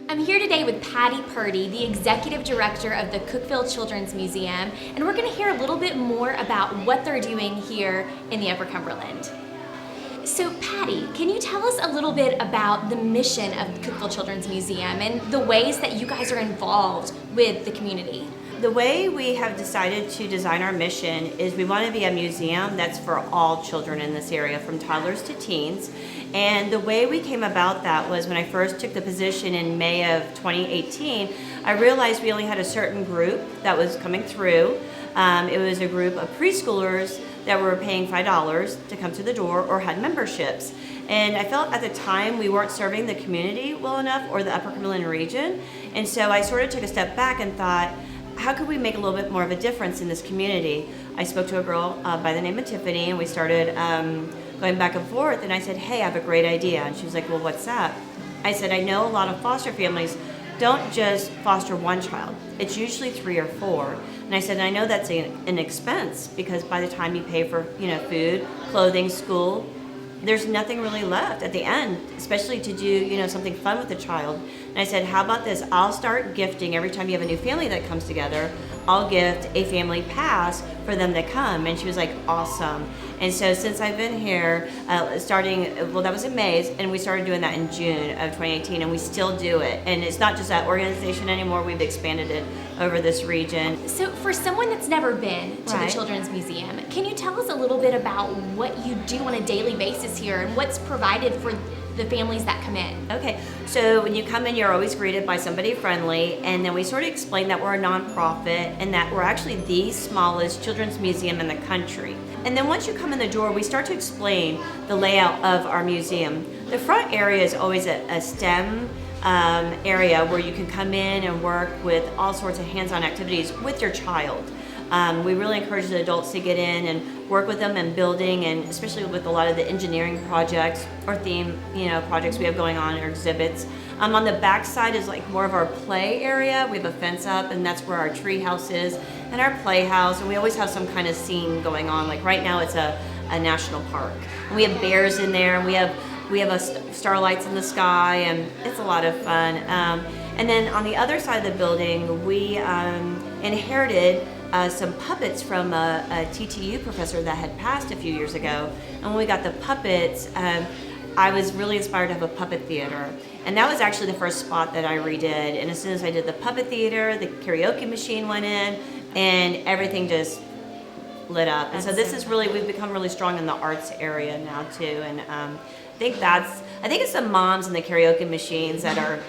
I'm here today with Patty Purdy, the Executive Director of the Cookeville Children's Museum, and we're going to hear a little bit more about what they're doing here in the Upper Cumberland. So Patty, can you tell us a little bit about the mission of Cookeville Children's Museum and the ways that you guys are involved with the community? The way we have decided to design our mission is we want to be a museum that's for all children in this area, from toddlers to teens. And the way we came about that was when I first took the position in May of 2018, I realized we only had a certain group that was coming through. It was a group of preschoolers that were paying $5 to come to the door or had memberships. And I felt at the time we weren't serving the community well enough, or the Upper Cumberland region. And so I sort of took a step back and thought, how could we make a little bit more of a difference in this community? I spoke to a girl by the name of Tiffany, and we started going back and forth, and I said, hey, I have a great idea. And she was like, well, what's that? I said, I know a lot of foster families don't just foster one child. It's usually 3 or 4. And I said, I know that's an expense, because by the time you pay for food, clothing, school, there's nothing really left at the end, especially to do something fun with a child. And I said, how about this? I'll start gifting every time you have a new family that comes together. I'll gift a family pass for them to come. And she was like, awesome. And so since I've been here, that was in May, and we started doing that in June of 2018, and we still do it. And it's not just that organization anymore, we've expanded it over this region. So for someone that's never been to the Children's Museum, can you tell us a little bit about what you do on a daily basis here and what's provided for the families that come in? Okay, so when you come in, you're always greeted by somebody friendly, and then we sort of explain that we're a nonprofit and that we're actually the smallest children's museum in the country. And then once you come in the door, we start to explain the layout of our museum. The front area is always a STEM area where you can come in and work with all sorts of hands-on activities with your child. We really encourage the adults to get in and work with them in building, and especially with a lot of the engineering projects or theme projects we have going on, or exhibits. On the back side is like more of our play area. We have a fence up, and that's where our tree house is and our playhouse, and we always have some kind of scene going on. Like right now it's a national park, and we have bears in there, and we have starlights in the sky, and it's a lot of fun. And then on the other side of the building, we inherited some puppets from a TTU professor that had passed a few years ago. And when we got the puppets, I was really inspired to have a puppet theater. And that was actually the first spot that I redid. And as soon as I did the puppet theater, the karaoke machine went in, and everything just lit up. And so this is really, we've become really strong in the arts area now too. And I think it's the moms and the karaoke machines that are,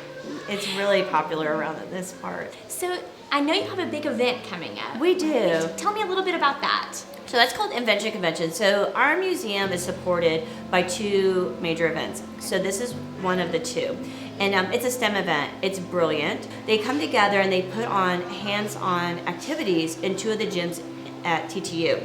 it's really popular around this part. So I know you have a big event coming up. We do. Tell me a little bit about that. So that's called Invention Convention. So our museum is supported by 2 major events. So this is one of the 2. And it's a STEM event. It's brilliant. They come together and they put on hands-on activities in 2 of the gyms at TTU.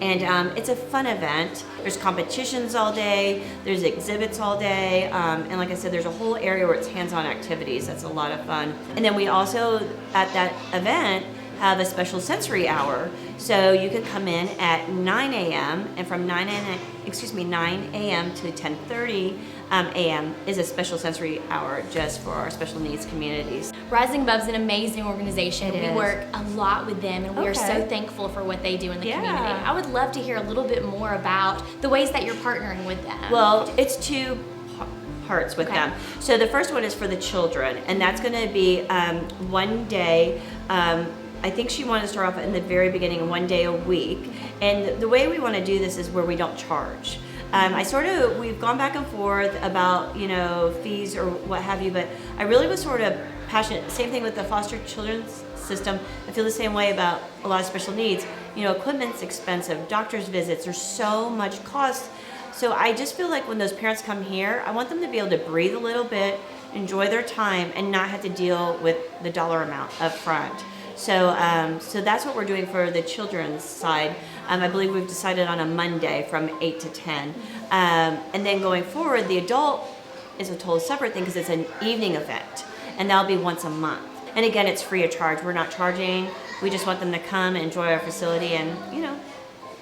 And it's a fun event. There's competitions all day, there's exhibits all day, and like I said, there's a whole area where it's hands-on activities. That's a lot of fun. And then we also, at that event, have a special sensory hour. So you can come in at 9 a.m. and from 9 a.m. to 10:30 a.m. is a special sensory hour just for our special needs communities. Rising Above's an amazing organization. We work a lot with them, and we are so thankful for what they do in the community. I would love to hear a little bit more about the ways that you're partnering with them. Well, it's 2 parts with them. So the first one is for the children, and that's going to be one day. I think she wanted to start off in the very beginning, 1 day a week. And the way we want to do this is where we don't charge. We've gone back and forth about, fees or what have you, but I really was sort of passionate. Same thing with the foster children's system. I feel the same way about a lot of special needs. Equipment's expensive, doctor's visits, there's so much cost. So I just feel like when those parents come here, I want them to be able to breathe a little bit, enjoy their time, and not have to deal with the dollar amount up front. So that's what we're doing for the children's side. I believe we've decided on a Monday from 8 to 10. And then going forward, the adult is a total separate thing because it's an evening event, and that'll be once a month. And again, it's free of charge. We're not charging. We just want them to come and enjoy our facility and,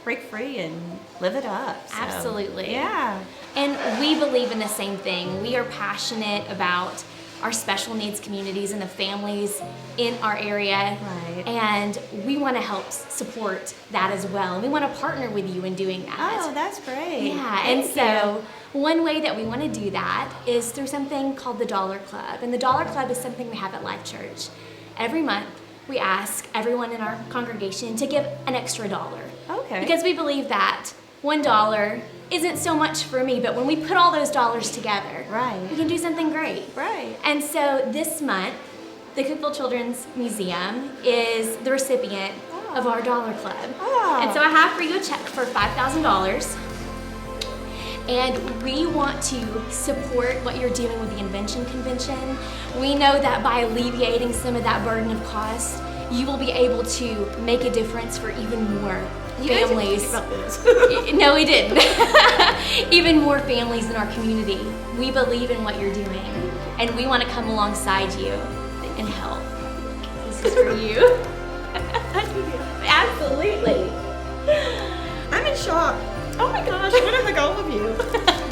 break free and live it up. So, absolutely. Yeah. And we believe in the same thing. We are passionate about our special needs communities and the families in our area. Right. And we want to help support that as well. We want to partner with you in doing that. Oh, that's great. Yeah, Thank and so one way that we want to do that is through something called the Dollar Club. And the Dollar Club is something we have at Life Church. Every month, we ask everyone in our congregation to give an extra $1. Okay. Because we believe that $1 isn't so much for me, but when we put all those dollars together, Right. we can do something great. Right. And so this month, the Cookeville Children's Museum is the recipient of our Dollar Club. Oh. And so I have for you a check for $5,000. And we want to support what you're doing with the Invention Convention. We know that by alleviating some of that burden of cost, you will be able to make a difference for even more families. No, we didn't. Even more families in our community. We believe in what you're doing, and we want to come alongside you and help. This is for you. Absolutely. I'm in shock. Oh my gosh, I'm gonna hug all of you.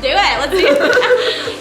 Do it. Let's do it.